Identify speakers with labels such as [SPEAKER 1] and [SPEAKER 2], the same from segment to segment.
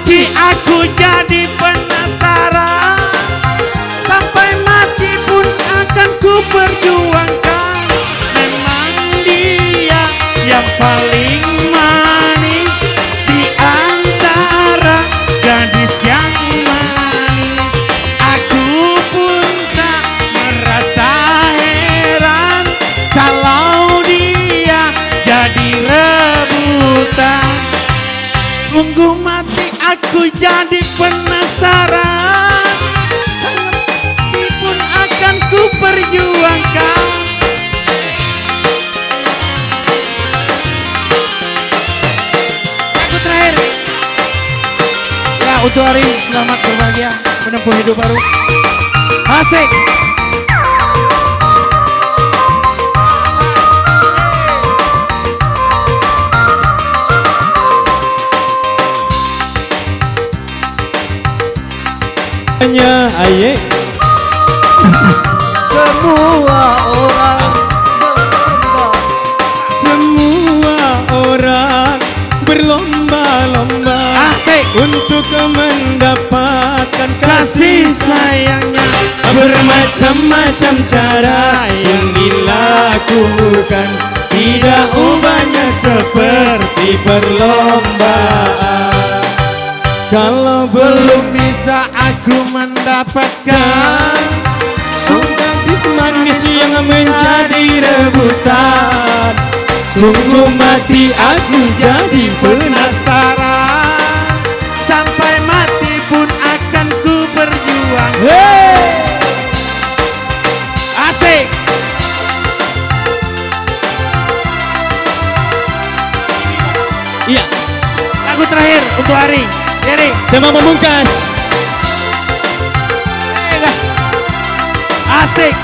[SPEAKER 1] mati aku jadi penasaran, sampai mati pun akan ku perjuangkan. Memang dia yang paling manis di antara gadis yang manis. Aku pun tak merasa heran kalau dia jadi rebutan. Tunggu mati aku jadi penasaran, mati pun akan ku perjuangkan. Lagu terakhir ya untuk hari selamat berbahagia menempuh hidup baru. Asik.
[SPEAKER 2] Aye. Semua orang berlomba-lomba untuk mendapatkan kasih sayangnya. Bermacam-macam cara yang dilakukan, tidak ubahnya seperti perlombaan. Kalau belum bisa aku mendapatkan gadis manis yang menjadi rebutan, sungguh mati aku jadi penasaran,
[SPEAKER 1] sampai mati pun akan ku berjuang. Asik.
[SPEAKER 2] Iya.
[SPEAKER 1] Lagu terakhir untuk hari. Jadi
[SPEAKER 2] tema pemungkas.
[SPEAKER 1] Asik.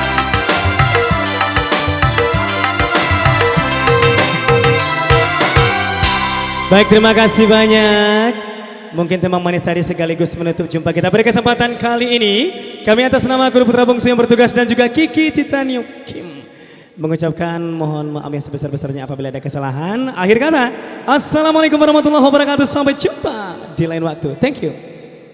[SPEAKER 2] Baik, terima kasih banyak. Mungkin tema manis tadi sekaligus menutup jumpa kita pada kesempatan kali ini. Kami atas nama Guru Putra Bungsu yang bertugas dan juga Kiki Titanium Kim mengucapkan mohon maaf yang sebesar-besarnya apabila ada kesalahan. Akhir kata, assalamualaikum warahmatullahi wabarakatuh. Sampai jumpa di lain waktu. Thank you.